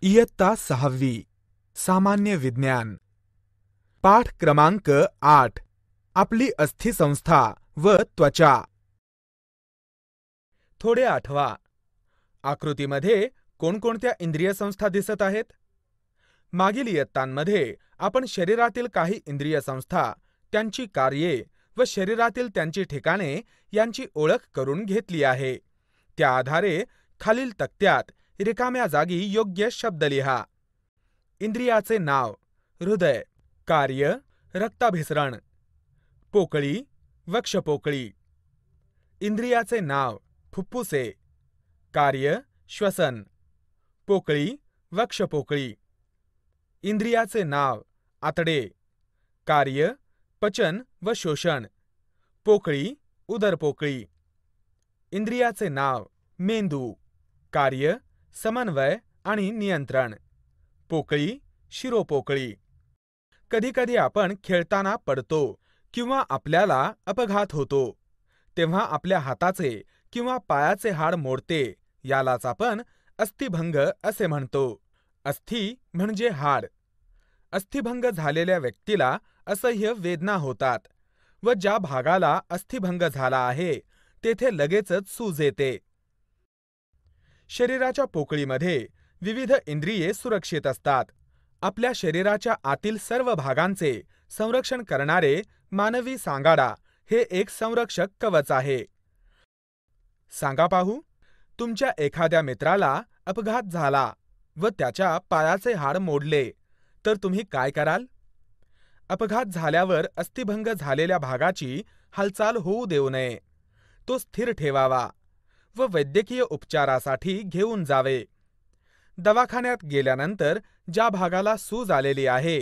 इयत्ता 6वी सामान्य विज्ञान पाठ क्रमांक 8 आपली अस्थिसंस्था व त्वचा। थोडे आठवा, आकृतीमध्ये कोणकोणत्या इंद्रिय संस्था दिसत आहेत? मागील इयत्तांमध्ये आपण शरीरातील काही इंद्रिय संस्था, त्यांची कार्ये व शरीरातील त्यांची ठिकाणे यांची ओळख करून घेतली आहे। त्या आधारे खालील तक्त्यात रिकाम्या जागी योग्य शब्द लिहा। इंद्रियाचे नाव: हृदय, कार्य रक्ताभिसरण, पोकळी वक्षपोकळी। इंद्रियाचे नाव: फुफ्फुसे, कार्य श्वसन, पोकळी वक्षपोकळी। इंद्रियाचे नाव: आतडे, कार्य पचन व शोषण, पोकळी उदरपोकळी। इंद्रियाचे नाव: मेंदू, कार्य समन्वय आणि नियंत्रण, पोकळी शिरोपोकळी। कधीकधी आपण खेळताना पडतो किंवा आपल्याला अपघात होतो, तेव्हा आपल्या हाताचे किंवा पायाचे हाड मोडते, यालाच आपण अस्थिभंग असे म्हणतो। अस्थि म्हणजे हाड। अस्थिभंग झालेल्या व्यक्तीला असह्य वेदना होतात व ज्या भागाला अस्थिभंग झाला आहे तेथे लगेचच सूज येते। शरीराच्या पोकळीमध्ये विविध इंद्रिये सुरक्षित असतात। आपल्या शरीराच्या आतील सर्व भागांचे संरक्षण करणारे मानवी सांगाडा हे एक संरक्षक कवच आहे। सांगा पाहू, तुमच्या एखाद्या मित्राला अपघात झाला व त्याच्या पायाचे हाड मोडले तर तुम्ही काय कराल? अपघात झाल्यावर अस्थिभंग झालेल्या भागाची हालचाल होऊ देऊ नये, तो स्थिर ठेवावा व वैद्यकीय उपचारासाठी घेऊन जावे। दवाखान्यात गेल्यानंतर ज्या भागाला सूज आलेली आहे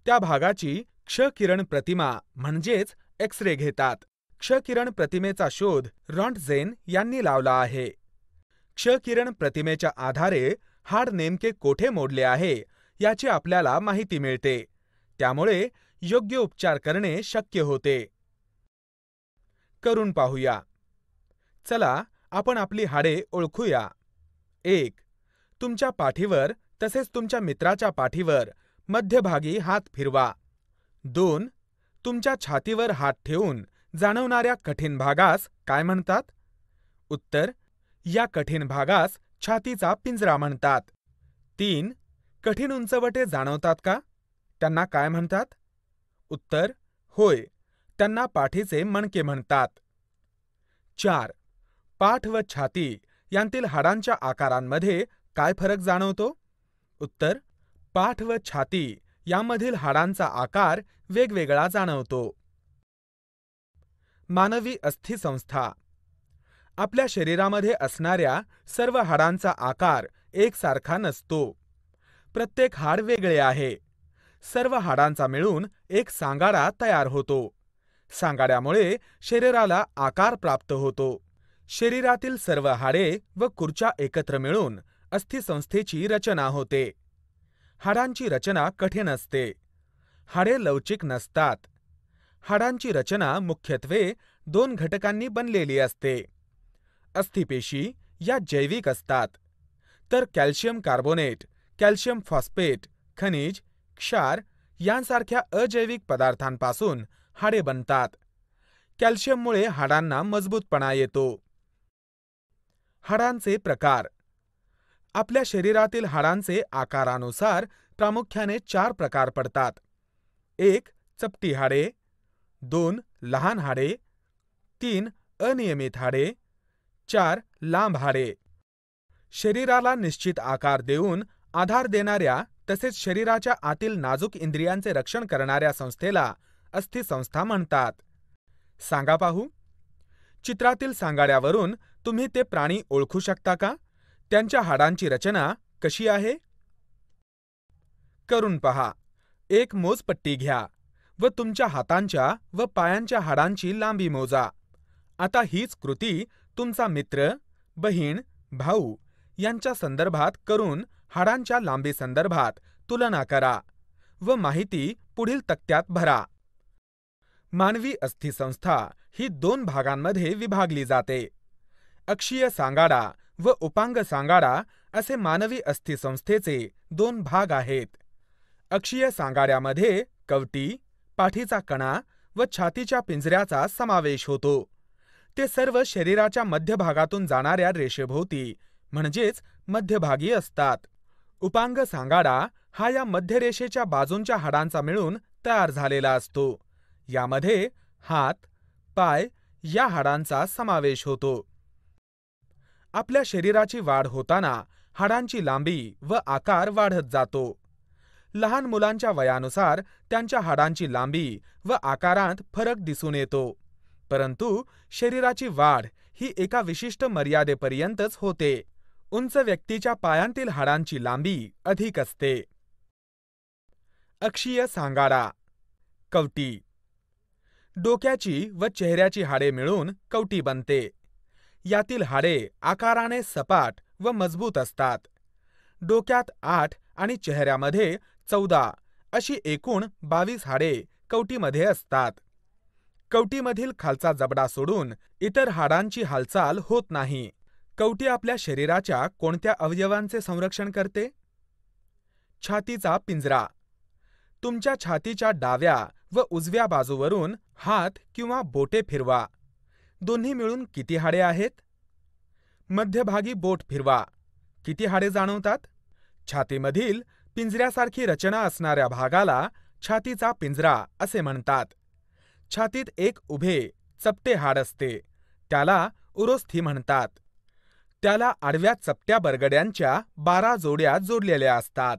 त्या भागाची क्ष-किरण प्रतिमा म्हणजेच एक्स-रे घेतात। क्ष-किरण प्रतिमेचा शोध रॉन्टजेन यांनी लावला आहे। क्ष-किरण प्रतिमेच्या आधारे हाड नेमके कोठे मोडले आहे याची आपल्याला माहिती मिळते, त्यामुळे योग्य उपचार करणे शक्य होते। करून पाहूया। चला आपण आपली हाडे ओळखूया। 1. तुमच्या पाठीवर तसेच तुमच्या मित्राच्या पाठीवर मध्यभागी हात फिरवा। 2. तुमच्या छातीवर हात ठेवून जाणवणाऱ्या कठीण भागास काय म्हणतात? उत्तर: या कठीण भागास छातीचा पिंजरा म्हणतात। 3. कठीण उंचवटे जाणवतात का? त्यांना काय म्हणतात? उत्तर: होय, त्यांना पाठीचे मणके म्हणतात। 4. पाठ व छाती यांतील हाडांच्या आकारांमध्ये काय फरक जाणवतो? उत्तर: पाठ व छाती यामधील हाडांचा आकार वेगवेगळा जाणवतो। मानवी अस्थिसंस्था: आपल्या शरीरामध्ये असणाऱ्या सर्व हाडांचा आकार एकसारखा नसतो। प्रत्येक हाड वेगळे आहे। सर्व हाडांचा मिळून एक सांगाडा तयार होतो। सांगाड्यामुळे शरीराला आकार प्राप्त होतो। शरीरातील सर्व हाडे व कुरच्या एकत्र मिळून अस्थिसंस्थेची रचना होते। हाडांची रचना कठीण असते। हाडे लवचिक नसतात। हाडांची रचना मुख्यत्वे 2 घटकांनी बनलेली असते। अस्थिपेशी या जैविक असतात, तर कॅल्शियम कार्बोनेट, कॅल्शियम फॉस्फेट, खनिज, क्षार यांसारख्या अजैविक पदार्थांपासून हाडे बनतात। कॅल्शियममुळे हाडांना मजबूतपणा येतो। हाडांचे प्रकार: आपल्या शरीरातील हाडांचे आकारानुसार प्रामुख्याने 4 प्रकार पडतात. 1. चपटी हाडे, 2. लहान हाडे, 3. अनियमित हाडे, 4. लांब हाडे। शरीराला निश्चित आकार देऊन आधार देणाऱ्या तसेच शरीराच्या आतील नाजूक इंद्रियांचे रक्षण करणाऱ्या संस्थेला अस्थिसंस्था म्हणतात। सांगा पाहू, चित्रातील सांगाड्यावरून तुम्ही ते प्राणी ओळखू शकता का? त्यांच्या हाडांची रचना कशी आहे? करून पहा। एक मोजपट्टी घ्या व तुमच्या हातांच्या व पायांच्या हाडांची लांबी मोजा। आता हीच कृती तुमचा मित्र, बहीण, भाऊ यांच्या संदर्भात करून हाडांच्या लांबी संदर्भात तुलना करा व माहिती पुढील तक्त्यात भरा। मानवी अस्थिसंस्था ही 2 भागांमध्ये विभागली जाते: अक्षीय सांगाडा व उपांग सांगाडा असे मानवी अस्थिसंस्थेचे 2 भाग आहेत. अक्षीय सांगाड्यामध्ये कवटी, पाठीचा कणा व छातीच्या पिंजऱ्याचा समावेश होतो. ते सर्व शरीराच्या मध्यभागातून जाणाऱ्या रेषेभोवती म्हणजेच मध्यभागी असतात. उपांग सांगाडा हा या मध्यरेषेच्या बाजूंच्या हाडांचा मिळून तयार झालेला असतो. यामध्ये हात, पाय या हाडांचा समावेश होतो. आपल्या शरीराची वाढ होताना हाडांची लांबी व आकार वाढत जातो. लहान मुलांच्या वयानुसार त्यांच्या हाडांची लांबी व आकारांत फरक दिसून येतो, परंतु शरीराची वाढ ही एका विशिष्ट मर्यादेपर्यंतच होते. उंच व्यक्तीच्या पायांतील हाडांची लांबी अधिक असते. अक्षीय सांगाडा. कवटी. डोक्याची व चेहऱ्याची हाडे मिळून कवटी बनते. यातील हाडे आकाराने सपाट व मजबूत असतात. डोक्यात 8 आणि चेहऱ्यामध्ये 14 अशी एकूण 22 हाडे कवटीमध्ये असतात. कवटीमधील खालचा जबडा सोडून इतर हाडांची हालचाल होत नाही. कवटी आपल्या शरीराच्या कोणत्या अवयवांचे संरक्षण करते? छातीचा पिंजरा. तुमच्या छातीच्या डाव्या व उजव्या बाजूवरून हात किंवा बोटे फिरवा. दोन्ही मिळून किती हाडे आहेत? मध्यभागी बोट फिरवा. किती हाडे जाणवतात? छातीमधील पिंजऱ्यासारखी रचना असणाऱ्या भागाला छातीचा पिंजरा असे म्हणतात. छातीत एक उभे चपटे हाड असते, त्याला उरोस्थी म्हणतात. त्याला आडव्या चपट्या बरगड्यांच्या 12 जोड्या जोडलेल्या असतात.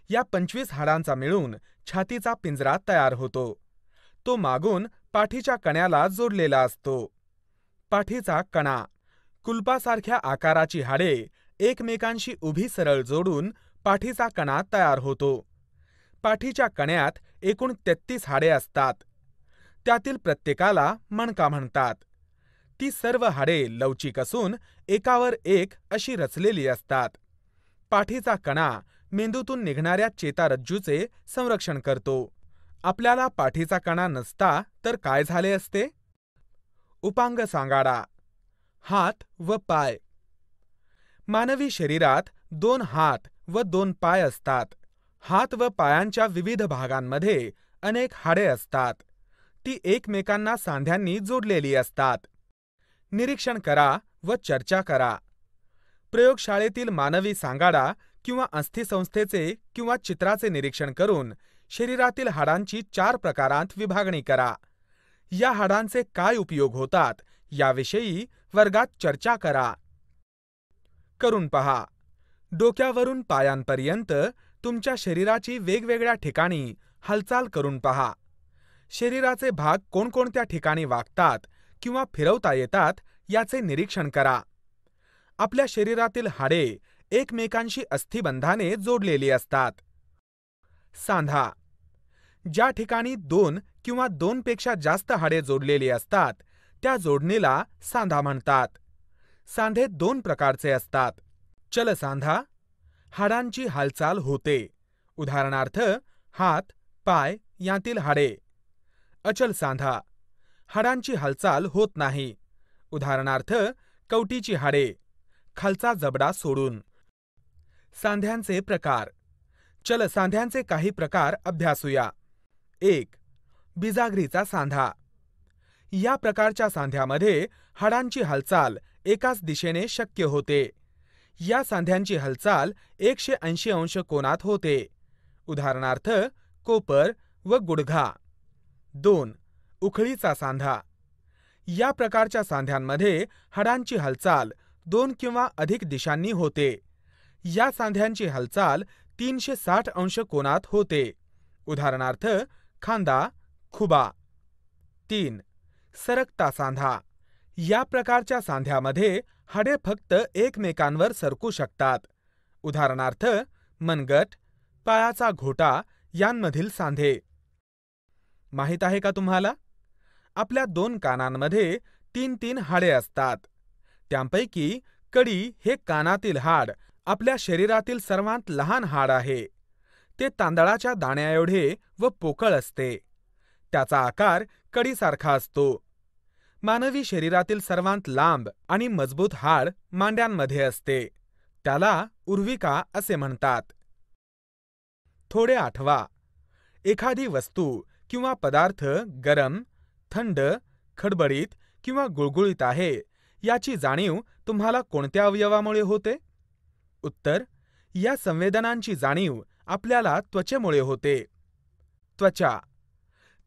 या 25 हाडांचा मिळून छातीचा पिंजरा तयार होतो. तो मागून पाठीच्या कण्याला जोडलेला असतो. पाठीचा कणा. कुलपासारख्या आकाराची हाडे एकमेकांशी उभी सरळ जोडून पाठीचा कणा तयार होतो. पाठीच्या कण्यात एकूण 33 हाडे असतात. त्यातील प्रत्येकाला मणका म्हणतात. ती सर्व हाडे लवचिक असून एकावर एक अशी रचलेली असतात. पाठीचा कणा मेंदूतून निघणाऱ्या चेतारज्जूचे संरक्षण करतो. आपल्याला पाठीचा कणा नसता तर काय झाले असते? उपांग सांगाडा. हात व पाय. मानवी शरीरात 2 हात व 2 पाय असतात. हात व पायांच्या विविध भागांमध्ये अनेक हाडे असतात. ती एकमेकांना सांध्यांनी जोडलेली असतात. निरीक्षण करा व चर्चा करा. प्रयोगशाळेतील मानवी सांगाडा किंवा अस्थिसंस्थेचे किंवा चित्राचे निरीक्षण करून शरीरातील हाडांची 4 प्रकारांत विभागणी करा. या हाडांचे काय उपयोग होतात याविषयी वर्गात चर्चा करा. करून पहा. डोक्यावरून पायांपर्यंत तुमच्या शरीराची वेगवेगळ्या ठिकाणी हालचाल करून पहा. शरीराचे भाग कोणकोणत्या ठिकाणी वागतात किंवा फिरवता येतात याचे निरीक्षण करा. आपल्या शरीरातील हाडे एकमेकांशी अस्थिबंधाने जोडलेली असतात. सांधा. ज्या ठिकाणी 2 किंवा 2 पेक्षा जास्त हाडे जोडलेली असतात त्या जोडणीला सांधा म्हणतात. सांधे 2 प्रकारचे असतात. चलसांधा. हाडांची हालचाल होते, उदाहरणार्थ हात, पाय यांतील हाडे. अचल सांधा. हाडांची हालचाल होत नाही, उदाहरणार्थ कवटीची हाडे, खालचा जबडा सोडून. सांध्यांचे प्रकार. चल सांध्यांचे काही प्रकार अभ्यासूया. 1. बिजागरीचा सांधा. या प्रकारच्या सांध्यामध्ये हाडांची हालचाल एकाच दिशेने शक्य होते. या सांध्यांची हालचाल 180 अंश कोनात होते, उदाहरणार्थ कोपर व गुडघा. 2. उखळीचा सांधा. या प्रकारच्या सांध्यांमध्ये हाडांची हालचाल 2 किंवा अधिक दिशांनी होते. या सांध्यांची हालचाल 360 अंश कोनात होते, उदाहरणार्थ खांदा, खुबा. 3. सरकता सांधा. या प्रकारच्या सांध्यामध्ये हाडे फक्त एकमेकांवर सरकू शकतात, उदाहरणार्थ मनगट, पायाचा घोटा यांमधील सांधे. माहीत आहे का तुम्हाला? आपल्या 2 कानांमध्ये 3 हाडे असतात. त्यांपैकी कडी हे कानातील हाड आपल्या शरीरातील सर्वात लहान हाड आहे. ते तांदळाच्या दाण्याएवढे व पोकळ असते. त्याचा आकार कडीसारखा असतो. मानवी शरीरातील सर्वात लांब आणि मजबूत हाड मांड्यांमध्ये असते. त्याला उर्विका असे म्हणतात. थोडे आठवा. एखादी वस्तू किंवा पदार्थ गरम, थंड, खडबडीत किंवा गुळगुळीत आहे याची जाणीव तुम्हाला कोणत्या अवयवामुळे होते? उत्तर: या संवेदनांची जाणीव आपल्याला त्वचेमुळे होते. त्वचा.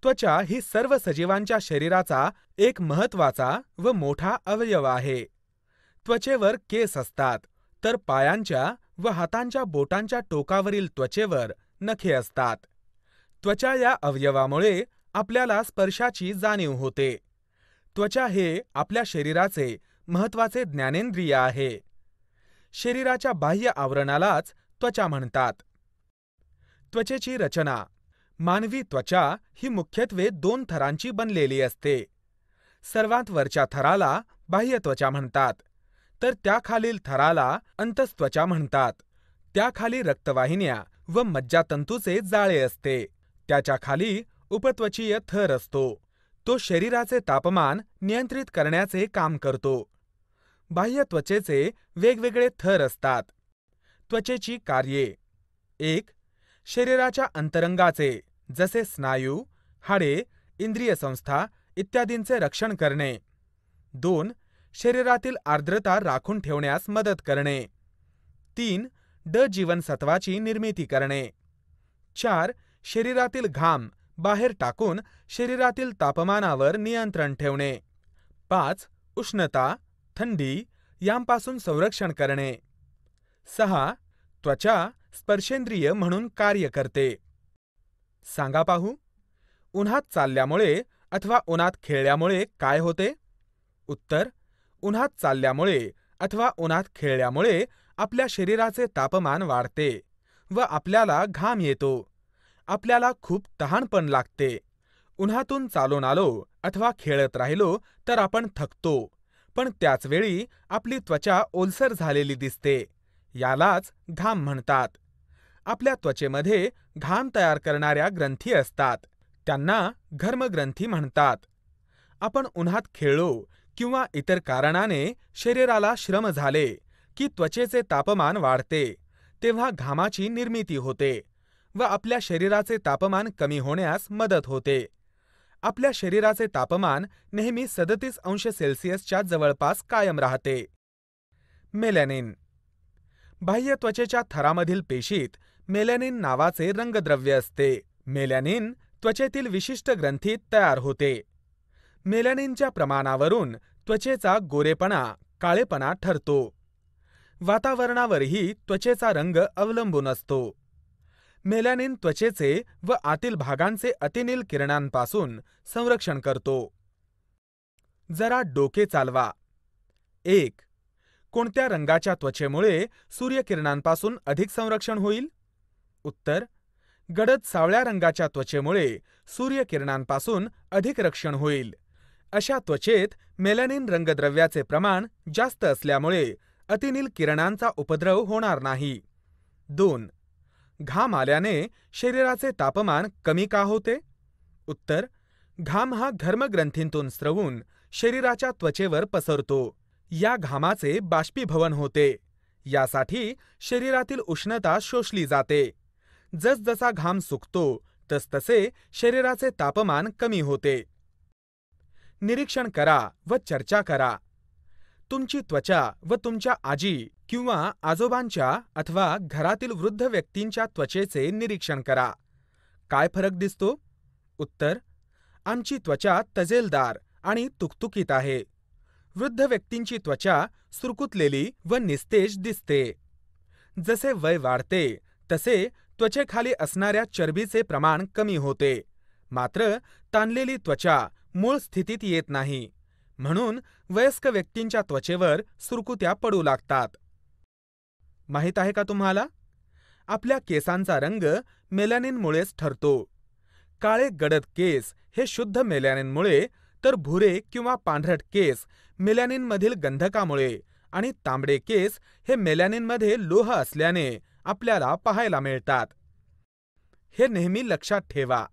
त्वचा ही सर्व सजीवांच्या शरीराचा एक महत्त्वाचा व मोठा अवयव आहे. त्वचेवर केस असतात, तर पायांच्या व हातांच्या बोटांच्या टोकावरील त्वचेवर नखे असतात. त्वचा या अवयवामुळे आपल्याला स्पर्शाची जाणीव होते. त्वचा हे आपल्या शरीराचे महत्त्वाचे ज्ञानेंद्रिय आहे. शरीराच्या बाह्य आवरणालाच त्वचा म्हणतात. त्वचेची रचना. मानवी त्वचा ही मुख्यत्वे 2 थरांची बनलेली असते. सर्वात वरच्या थराला बाह्य त्वचा म्हणतात, तर त्याखालील थराला अंतस्त्वचा म्हणतात. त्याखाली रक्तवाहिन्या व मज्जातंतूचे जाळे असते. त्याच्या खाली उपत्वचीय थर असतो. तो शरीराचे तापमान नियंत्रित करण्याचे काम करतो. बाह्य त्वचेचे वेगवेगळे थर असतात. त्वचेची कार्ये. 1. शरीराच्या अंतरंगाचे जसे स्नायू, हाडे, इंद्रिय संस्था इत्यादींचे रक्षण करणे. 2. शरीरातील आर्द्रता राखून ठेवण्यास मदत करणे. 3. ड जीवनसत्वाची निर्मिती करणे. 4. शरीरातील घाम बाहेर टाकून शरीरातील तापमानावर नियंत्रण ठेवणे. 5. उष्णता, थंडी यांपासून संरक्षण करणे. 6. त्वचा स्पर्शेंद्रिय म्हणून कार्य करते. सांगा पाहू, उन्हात चालल्यामुळे अथवा उन्हात खेळल्यामुळे काय होते? उत्तर: उन्हात चालल्यामुळे अथवा उन्हात खेळल्यामुळे आपल्या शरीराचे तापमान वाढते व आपल्याला घाम येतो. आपल्याला खूप तहान पण लागते. उन्हातून चालून आलो अथवा खेळत राहिलो तर आपण थकतो, पण त्याचवेळी आपली त्वचा ओलसर झालेली दिसते. यालाच घाम म्हणतात. आपल्या त्वचेमध्ये घाम तयार करणाऱ्या ग्रंथी असतात. त्यांना घर्मग्रंथी म्हणतात. आपण उन्हात खेळलो किंवा इतर कारणाने शरीराला श्रम झाले की त्वचेचे तापमान वाढते, तेव्हा घामाची निर्मिती होते व आपल्या शरीराचे तापमान कमी होण्यास मदत होते. आपल्या शरीराचे तापमान नेहमी 37°C जवळपास कायम राहते. मेलॅनिन. बाह्य त्वचेच्या थरामधील पेशीत मेलॅनिन नावाचे रंगद्रव्य असते. मेलॅनिन त्वचेतील विशिष्ट ग्रंथीत तयार होते. मेलॅनिनच्या प्रमाणावरून त्वचेचा गोरेपणा, काळेपणा ठरतो. वातावरणावरही त्वचेचा रंग अवलंबून असतो. मेलॅनिन त्वचेचे व आतील भागांचे अतिनील किरणांपासून संरक्षण करतो. जरा डोके चालवा. 1. कोणत्या रंगाच्या त्वचेमुळे सूर्यकिरणांपासून अधिक संरक्षण होईल? उत्तर: गडद सावळ्या रंगाच्या त्वचेमुळे सूर्यकिरणांपासून अधिक रक्षण होईल. अशा त्वचेत मेलॅनिन रंगद्रव्याचे प्रमाण जास्त असल्यामुळे अतिनील किरणांचा उपद्रव होणार नाही. 2. घाम आल्याने शरीराचे तापमान कमी का होते? उत्तर: घाम हा घर्मग्रंथींतून स्रवून शरीराच्या त्वचेवर पसरतो. या घामाचे बाष्पीभवन होते. यासाठी शरीरातील उष्णता शोषली जाते. जसजसा घाम सुकतो तसतसे शरीराचे तापमान कमी होते. निरीक्षण करा व चर्चा करा. तुमची त्वचा व तुमच्या आजी किंवा आजोबांच्या अथवा घरातील वृद्ध व्यक्तींच्या त्वचेचे निरीक्षण करा. काय फरक दिसतो? उत्तर: आमची त्वचा तजेलदार आणि तुकतुकीत आहे. वृद्ध व्यक्तींची त्वचा सुरकुतलेली व निस्तेज दिसते. जसे वय वाढते तसे त्वचेखाली असणाऱ्या चरबीचे प्रमाण कमी होते, मात्र ताणलेली त्वचा मूळ स्थितीत येत नाही. म्हणून वयस्क व्यक्तींच्या त्वचेवर सुरकुत्या पडू लागतात. माहीत आहे का तुम्हाला? आपल्या केसांचा रंग मेलॅनिनमुळेच ठरतो. काळे गडद केस हे शुद्ध मेलॅनिनमुळे, तर भुरे किंवा पांढरट केस मेलॅनिनमधील गंधकामुळे आणि तांबडे केस हे मेलॅनिनमध्ये लोह असल्याने आपल्याला पाहायला मिळतात. हे नेहमी लक्षात ठेवा.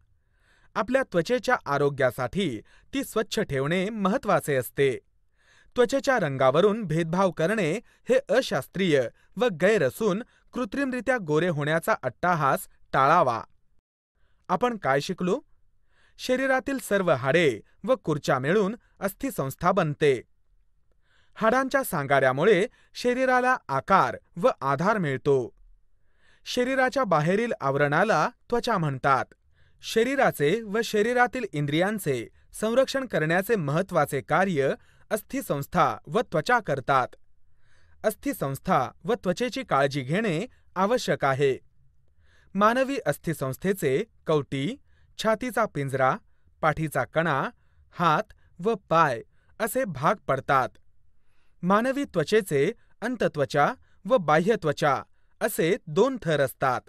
आपल्या त्वचेच्या आरोग्यासाठी ती स्वच्छ ठेवणे महत्त्वाचे असते. त्वचेच्या रंगावरून भेदभाव करणे हे अशास्त्रीय व गैर असून कृत्रिमरित्या गोरे होण्याचा अट्टाहास टाळावा. आपण काय शिकलो? शरीरातील सर्व हाडे व कुरच्या मिळून अस्थिसंस्था बनते. हाडांच्या सांगाड्यामुळे शरीराला आकार व आधार मिळतो. शरीराच्या बाहेरील आवरणाला त्वचा म्हणतात. शरीराचे व शरीरातील इंद्रियांचे संरक्षण करण्याचे महत्त्वाचे कार्य अस्थिसंस्था व त्वचा करतात. अस्थिसंस्था व त्वचेची काळजी घेणे आवश्यक आहे. मानवी अस्थिसंस्थेचे कवटी, छातीचा पिंजरा, पाठीचा कणा, हात व पाय असे भाग पडतात. मानवी त्वचेचे अंतत्वचा व बाह्यत्वचा असे 2 थर असतात.